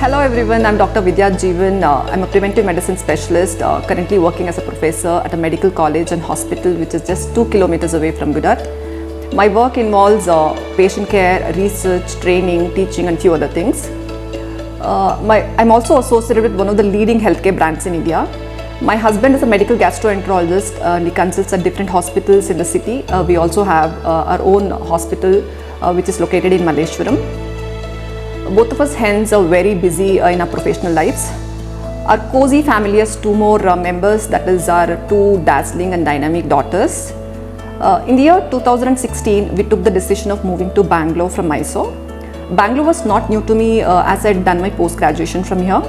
Hello everyone, I'm Dr. Vidya Jeevan. I'm a preventive medicine specialist, currently working as a professor at a medical college and hospital which is just 2 kilometers away from GoodEarth. My work involves patient care, research, training, teaching and few other things. I'm also associated with one of the leading healthcare brands in India. My husband is a medical gastroenterologist and he consults at different hospitals in the city. We also have our own hospital which is located in Malleshwaram. Both of us hence are very busy in our professional lives. Our cosy family has 2 more members, that is our 2 dazzling and dynamic daughters. In the year 2016, we took the decision of moving to Bangalore from Mysore. Bangalore was not new to me as I had done my post-graduation from here.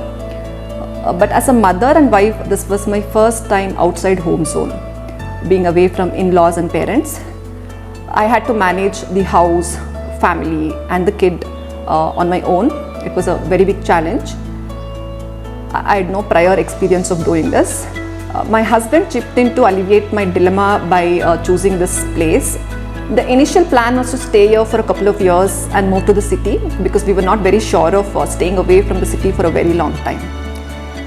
But as a mother and wife, this was my first time outside home zone, being away from in-laws and parents. I had to manage the house, family and the kid on my own. It was a very big challenge. I had no prior experience of doing this. My husband chipped in to alleviate my dilemma by choosing this place. The initial plan was to stay here for a couple of years and move to the city because we were not very sure of staying away from the city for a very long time.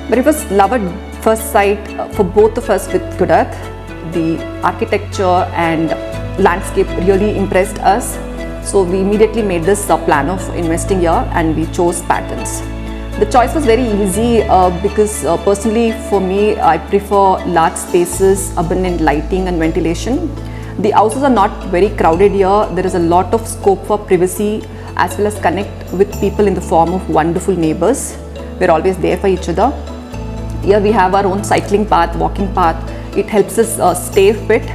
But it was love at first sight for both of us with GoodEarth. The architecture and landscape really impressed us. So we immediately made this plan of investing here and we chose Patterns. The choice was very easy because personally for me, I prefer large spaces, abundant lighting and ventilation. The houses are not very crowded here. There is a lot of scope for privacy as well as connect with people in the form of wonderful neighbors. We're always there for each other. Here we have our own cycling path, walking path. It helps us stay fit.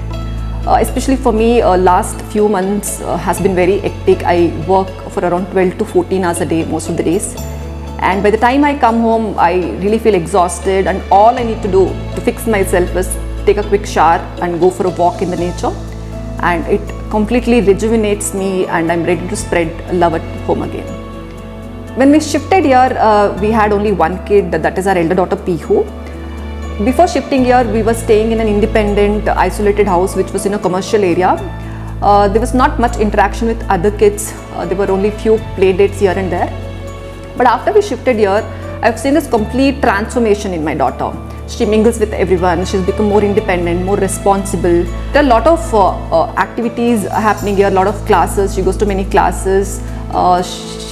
Especially for me, last few months has been very hectic. I work for around 12 to 14 hours a day most of the days. And by the time I come home, I really feel exhausted and all I need to do to fix myself is take a quick shower and go for a walk in the nature. And it completely rejuvenates me and I'm ready to spread love at home again. When we shifted here, we had only one kid, that is our elder daughter Pihu. Before shifting here, we were staying in an independent, isolated house which was in a commercial area. There was not much interaction with other kids. There were only few play dates here and there. But after we shifted here, I've seen this complete transformation in my daughter. She mingles with everyone. She's become more independent, more responsible. There are a lot of activities happening here, a lot of classes. She goes to many classes.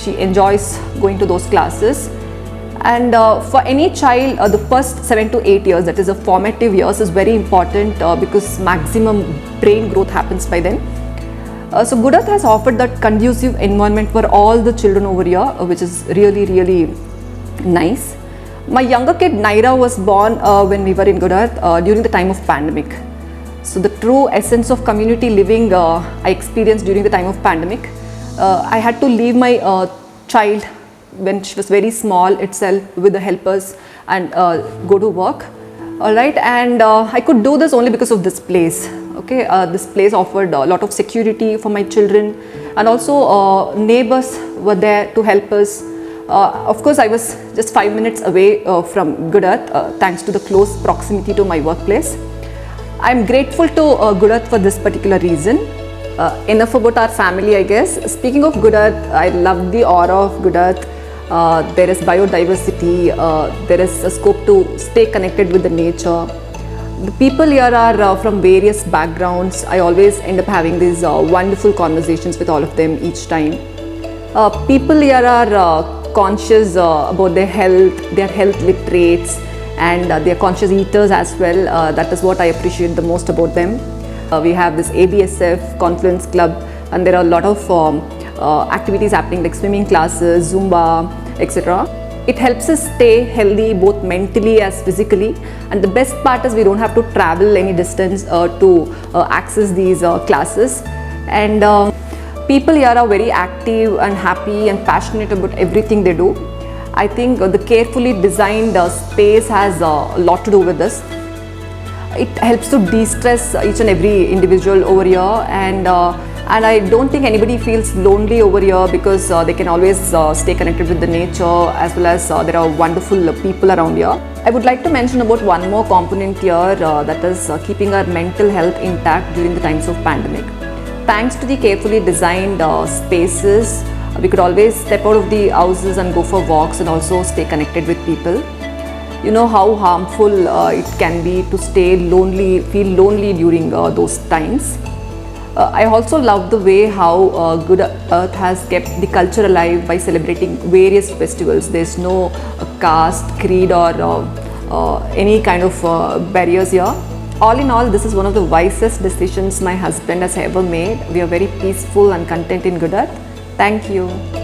She enjoys going to those classes. And for any child, the first 7 to 8 years, that is the formative years, is very important because maximum brain growth happens by then. So GoodEarth has offered that conducive environment for all the children over here, which is really, really nice. My younger kid Naira was born when we were in GoodEarth during the time of pandemic. So the true essence of community living I experienced during the time of pandemic. I had to leave my child when she was very small itself with the helpers and go to work. All right, and I could do this only because of this place. Okay, this place offered a lot of security for my children and also neighbors were there to help us. Of course, I was just 5 minutes away from GoodEarth thanks to the close proximity to my workplace. I'm grateful to GoodEarth for this particular reason. Enough about our family, I guess. Speaking of GoodEarth, I love the aura of GoodEarth. There is biodiversity, there is a scope to stay connected with the nature. The people here are from various backgrounds. I always end up having these wonderful conversations with all of them each time. People here are conscious about their health, they are health literates and they are conscious eaters as well. That is what I appreciate the most about them. We have this ABSF, Confluence Club, and there are a lot of activities happening like swimming classes, Zumba, etc. It helps us stay healthy both mentally as physically, and the best part is we don't have to travel any distance to access these classes. And people here are very active and happy and passionate about everything they do. I think the carefully designed space has a lot to do with this. It helps to de-stress each and every individual over here, and I don't think anybody feels lonely over here because they can always stay connected with the nature as well as there are wonderful people around here. I would like to mention about one more component here that is keeping our mental health intact during the times of pandemic. Thanks to the carefully designed spaces, We could always step out of the houses and go for walks and also stay connected with people. You know how harmful it can be to stay lonely, feel lonely during those times. I also love the way how Good Earth has kept the culture alive by celebrating various festivals. There's no caste, creed, or any kind of barriers here. All in all, this is one of the wisest decisions my husband has ever made. We are very peaceful and content in Good Earth. Thank you.